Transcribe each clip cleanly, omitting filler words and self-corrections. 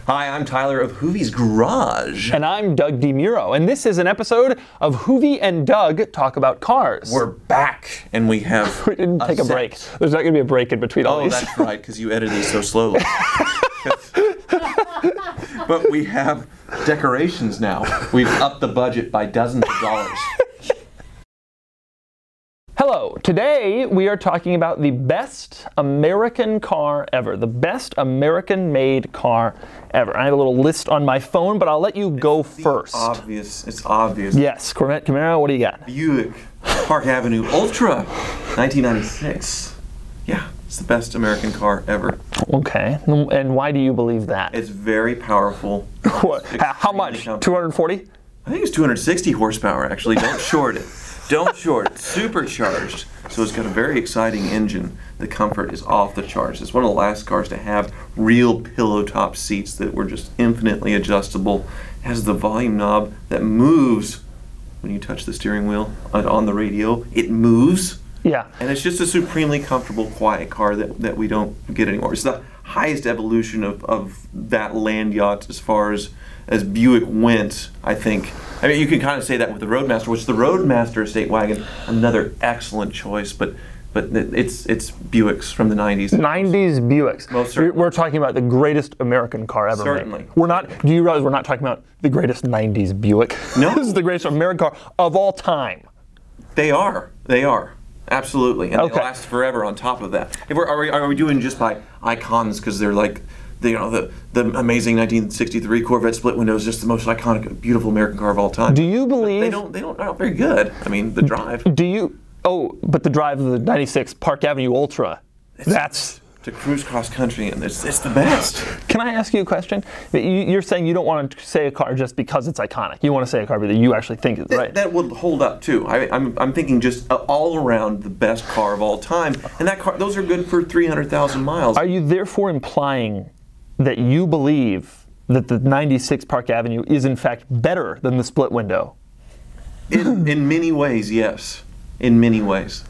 Hi, I'm Tyler of Hoovie's Garage. And I'm Doug DeMuro, and this is an episode of Hoovie and Doug Talk About Cars. We're back, and we have We didn't take a break. There's not going to be a break in between all these. Oh, that's right, because you edit these so slowly. But we have decorations now. We've upped the budget by dozens of dollars. Hello, today we are talking about the best American car ever. The best American-made car ever. I have a little list on my phone, but I'll let you go first. It's obvious. Yes, Corvette Camaro, what do you got? Buick, Park Avenue Ultra, 1996. Yeah, it's the best American car ever. Okay, and why do you believe that? It's very powerful. What? How much? 240? I think it's 260 horsepower, actually. Don't short it. Don't short it. Supercharged. So it's got a very exciting engine. The comfort is off the charts. It's one of the last cars to have real pillow top seats that were just infinitely adjustable. It has the volume knob that moves when you touch the steering wheel on the radio. It moves. Yeah. And it's just a supremely comfortable, quiet car that we don't get anymore. It's the highest evolution of that land yacht as far as Buick went, I think. I mean, you can kind of say that with the Roadmaster, which the Roadmaster estate wagon, another excellent choice, but it's Buicks from the 90s. 90s Buicks. Most certainly. We're talking about the greatest American car ever Certainly. made. We're not. Do you realize we're not talking about the greatest 90s Buick? No. This is the greatest American car of all time. They are. They are. Absolutely. And Okay. they last forever on top of that. Are we doing just by icons because they're like, the amazing 1963 Corvette split window is just the most iconic, beautiful American car of all time. Do you believe they're not very good? I mean, the drive. Do you? Oh, but the drive of the '96 Park Avenue Ultra. That's to cruise cross country, and it's the best. Can I ask you a question? You're saying you don't want to say a car just because it's iconic. You want to say a car that you actually think is right. That would hold up too. I'm thinking just all around the best car of all time, and that car, those are good for 300,000 miles. Are you therefore implying that you believe that the 96 Park Avenue is in fact better than the split window? In many ways, yes. In many ways.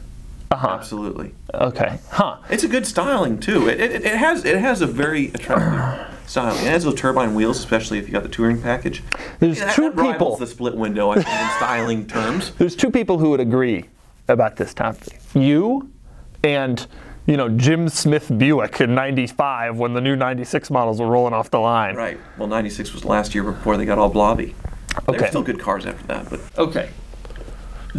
Uh-huh. Absolutely. Okay. Huh. It's a good styling too. It has a very attractive styling. It has those turbine wheels, especially if you got the touring package. There's two that rivals people. The split window, I think, in styling terms. There's two people who would agree about this topic. You and Jim Smith Buick in '95 when the new '96 models were rolling off the line. Right. Well, '96 was last year before they got all blobby. Okay. They're still good cars after that, but okay.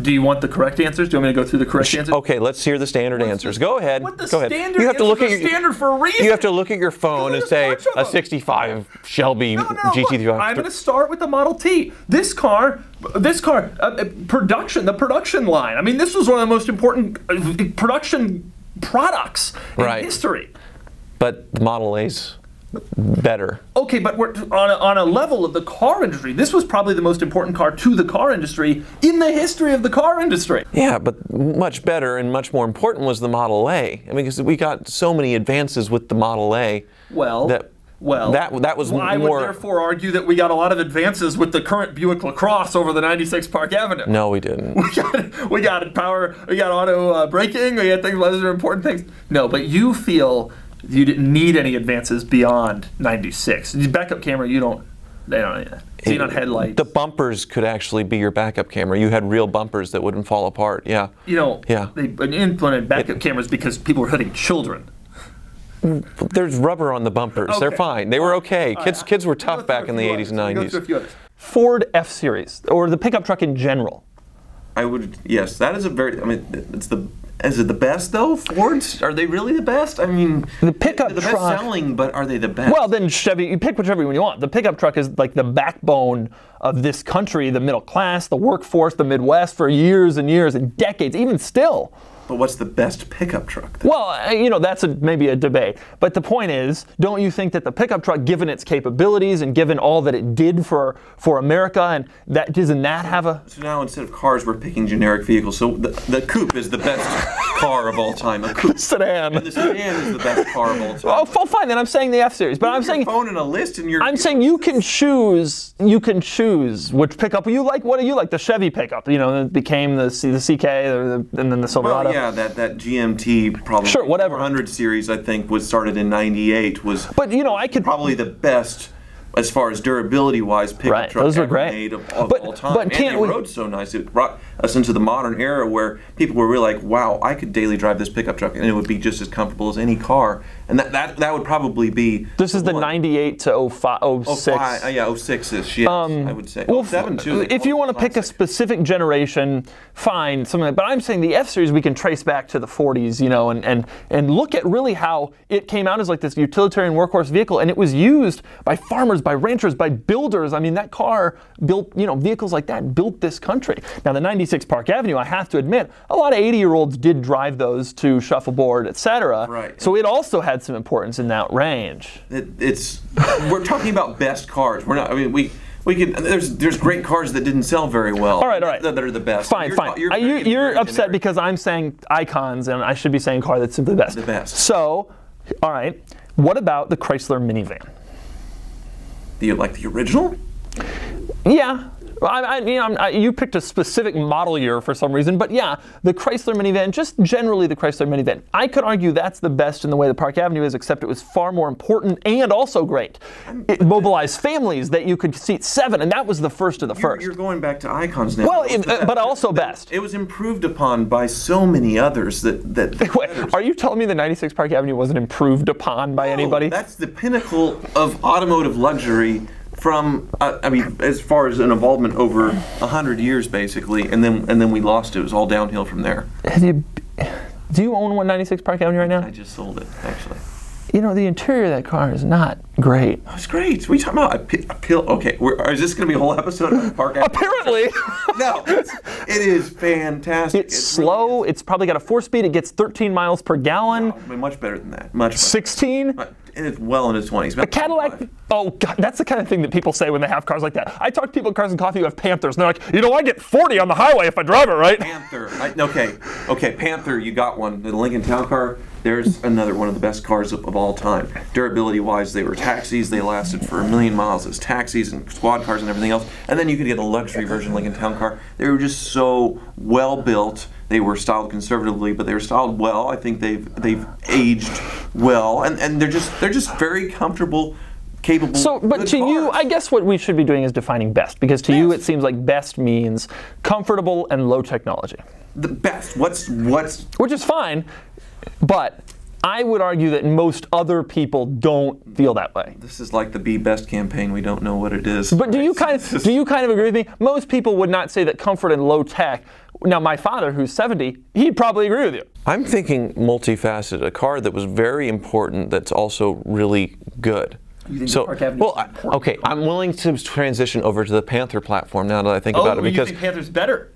Do you want the correct answers? Do you want me to go through the correct answers? Okay, let's hear the standard answers. Go ahead. What the Go ahead. standard? You have to look at your standard for a reason. You have to look at your phone and say a '65 Shelby GT3. Look, I'm going to start with the Model T. This car, the production line. I mean, this was one of the most important production products in history. But the Model A's better. Okay, but we're on a level of the car industry. This was probably the most important car to the car industry in the history of the car industry. Yeah, but much better and much more important was the Model A. I mean, because we got so many advances with the Model A. Well, that was I more. would therefore argue that we got a lot of advances with the current Buick LaCrosse over the '96 Park Avenue. No, we didn't. We got power. We got auto braking. We had things. Those are important things. No, but you feel you didn't need any advances beyond '96. The backup camera, they don't need that. Xenon headlights. The bumpers could actually be your backup camera. You had real bumpers that wouldn't fall apart. Yeah. They implemented backup cameras because people were hitting children. There's rubber on the bumpers. Okay. They're fine. They were okay. Kids were tough back in the 80s and 90s. Ford F-Series, or the pickup truck in general. Yes, that is a very, is it the best though? Fords? Are they really the best? I mean, the pickup the truck. best selling, but are they the best? Well, then Chevy, you pick whichever one you want. The pickup truck is like the backbone of this country, the middle class, the workforce, the Midwest for years and years and decades, even still. But what's the best pickup truck? Well, that's maybe a debate. But the point is, don't you think that the pickup truck, given its capabilities and given all that it did for America, and doesn't that have a... So now instead of cars, we're picking generic vehicles. So the coupe is the best car of all time. A coupe. Sedan. And the sedan is the best car of all time. Oh, fine. Then I'm saying the F-Series. But I'm saying... phone in a list and you're... I'm saying you can choose which pickup you like. What do you like? The Chevy pickup. It became the CK and then the Silverado. Well, yeah, that GMT probably. Sure, whatever. 400 series, I think, was started in '98. But I could probably the best as far as durability-wise, pickup truck those are ever great. made of all time. But and they rode so nice. It brought us into the modern era where people were really like, wow, I could daily drive this pickup truck and it would be just as comfortable as any car. And that would probably be... This is the 98 to 05, 06. Yeah, 06-ish, yes, I would say. Well, 07 too. If you want to pick a specific generation, fine, something. But I'm saying the F-Series we can trace back to the 40s, you know, and look at really how it came out as like this utilitarian workhorse vehicle, and it was used by farmers, by ranchers, by builders. I mean, that car built, you know, vehicles like that built this country. Now, the 96 Park Avenue, I have to admit, a lot of 80-year-olds did drive those to shuffleboard, etc. Right. So it also had some importance in that range. We're talking about best cars. We're not. I mean, we can. There's great cars that didn't sell very well. All right. That are the best. Fine. You're upset generic. because I'm saying icons, and I should be saying car that's simply the best. The best. So, all right. What about the Chrysler minivan? Do you like the original? Yeah. You picked a specific model year for some reason, but yeah, the Chrysler minivan, just generally the Chrysler minivan. I could argue that's the best in the way the Park Avenue is, except it was far more important and also great. It mobilized families that you could seat 7, and that was the first of the first. You're going back to icons now. Well, but also best. It was improved upon by so many others that Wait, are you telling me the 96 Park Avenue wasn't improved upon by anybody? That's the pinnacle of automotive luxury. From I mean, as far as an involvement over 100 years, basically, and then we lost it. It was all downhill from there. Do you own 196 Park Avenue right now? I just sold it, actually. You know, the interior of that car is not great. Oh, it's great. What are you talking about? A pill? Okay, is this going to be a whole episode of Park Avenue? Apparently. No, it is fantastic. It's slow. It's probably got a 4-speed. It gets 13 miles per gallon. No, much better than that. Much better. 16? And it's well in its 20s. A Cadillac. Oh, God, that's the kind of thing that people say when they have cars like that. I talk to people at Cars and Coffee who have Panthers, and they're like, you know, I get 40 on the highway if I drive it right. Panther. Okay, Panther, you got one. The Lincoln Town Car, there's another one of the best cars of all time. Durability-wise, they were taxis. They lasted for 1 million miles as taxis and squad cars and everything else. And then you could get a luxury version Lincoln Town Car. They were just so well built. They were styled conservatively, but they were styled well. I think they've aged well, and they're just very comfortable, capable. So, but to you, I guess what we should be doing is defining best, because to you it seems like best means comfortable and low technology. The best. What's which is fine, but I would argue that most other people don't feel that way. This is like the Be Best campaign. We don't know what it is. But do you kind of agree with me? Most people would not say that comfort and low tech. Now, my father, who's 70, he'd probably agree with you. I'm thinking multifaceted, a car that was very important that's also really good. You think So, Park Avenue well, okay, I'm willing to transition over to the Panther platform now that I think about it, you because think Panther's better?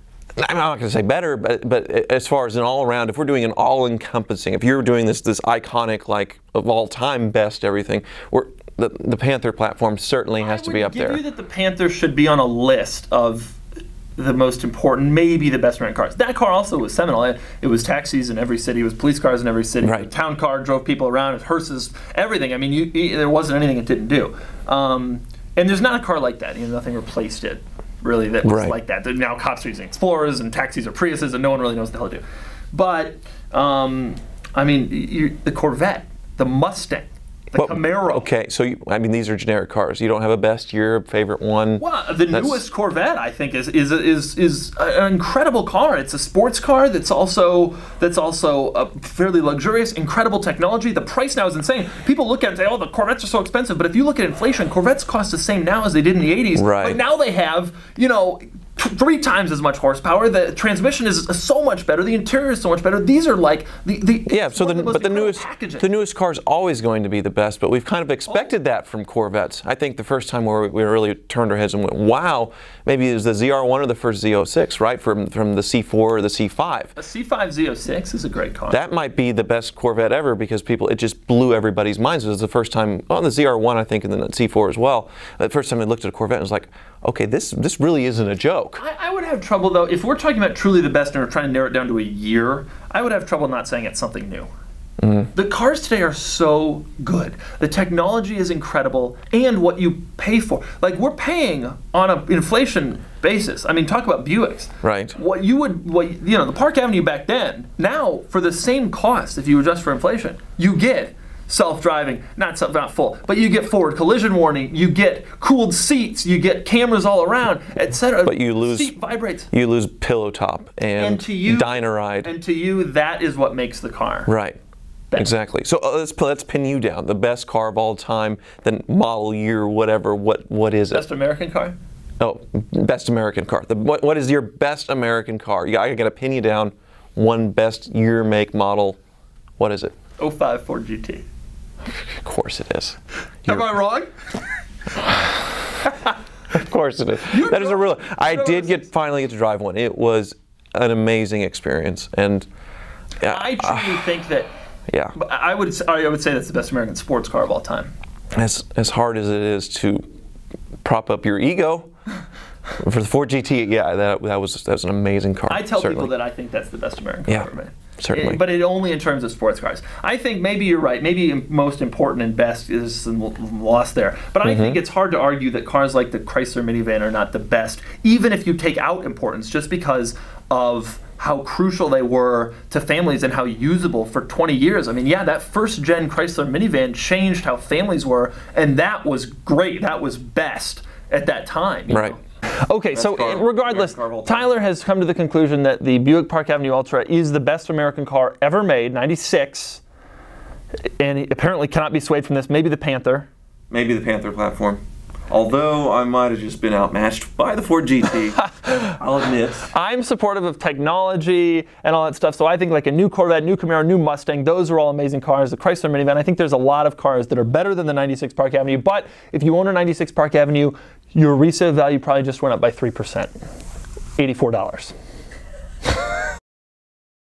I'm not going to say better, but as far as an all-around, if we're doing an all-encompassing, if you're doing this iconic, like, of all time best everything, the Panther platform certainly has to be up there. I would give you that the Panther should be on a list of the most important, maybe the best rented cars. That car also was seminal. It was taxis in every city. It was police cars in every city. Right. The town car drove people around. It was hearses, everything. I mean, there wasn't anything it didn't do. And there's not a car like that. You know, nothing replaced it, really, that was like that. Now cops are using Explorers and taxis are Priuses, and no one really knows what the hell to do. But, I mean, the Corvette, the Mustang, the Camaro. Okay, so I mean, these are generic cars. You don't have a best year, favorite one? Well, the newest Corvette, I think, is an incredible car. It's a sports car that's also fairly luxurious, incredible technology. The price now is insane. People look at it and say, "Oh, the Corvettes are so expensive." But if you look at inflation, Corvettes cost the same now as they did in the '80s. Right. But now they have, 3 times as much horsepower. The transmission is so much better. The interior is so much better. These are like the newest car is always going to be the best. But we've kind of expected that from Corvettes. I think the first time where we really turned our heads and went, "Wow!" Maybe it was the ZR1 or the first Z06, right? From the C4 or the C5. A C5 Z06 is a great car. That might be the best Corvette ever, because it just blew everybody's minds. It was the first time on the ZR1, I think, and then the C4 as well. The first time I looked at a Corvette and was like, okay, this really isn't a joke. I would have trouble, though, if we're talking about truly the best and we're trying to narrow it down to a year, I would have trouble not saying it's something new. The cars today are so good. The technology is incredible, and what you pay for. Like, we're paying on an inflation basis. I mean, talk about Buicks. Right. The Park Avenue back then, now, for the same cost, if you adjust for inflation, you get self-driving, not full, but you get forward collision warning, you get cooled seats, you get cameras all around, etc. But you lose, seat vibrates. You lose pillow top and Dyna-Ride. And to you, that is what makes the car. Right. Better. Exactly. So let's pin you down. The best car of all time, the model year, whatever. What is it? Best American car? Oh, best American car. What is your best American car? I got to pin you down. One best year, make, model. What is it? 05 Ford GT. Of course it is. Am I wrong? Of course it is. That is a real. I did finally get to drive one. It was an amazing experience, and I truly think that. Yeah. I would say that's the best American sports car of all time. As hard as it is to prop up your ego. For the Ford GT, yeah, that was an amazing car. I tell people that I think that's the best American car ever made. Certainly. But it only in terms of sports cars. I think maybe you're right. Maybe most important and best is lost there. But I think it's hard to argue that cars like the Chrysler minivan are not the best, even if you take out importance, just because of how crucial they were to families and how usable for 20 years. I mean, yeah, that first-gen Chrysler minivan changed how families were, and that was great. That was best at that time. You know? Okay, so regardless, Tyler has come to the conclusion that the Buick Park Avenue Ultra is the best American car ever made, 96, and he apparently cannot be swayed from this. Maybe the Panther. Maybe the Panther platform. Although I might have just been outmatched by the Ford GT, I'll admit. I'm supportive of technology and all that stuff, so I think like a new Corvette, new Camaro, new Mustang, those are all amazing cars. The Chrysler minivan, I think there's a lot of cars that are better than the 96 Park Avenue, but if you own a 96 Park Avenue, your resale value probably just went up by 3%, $84.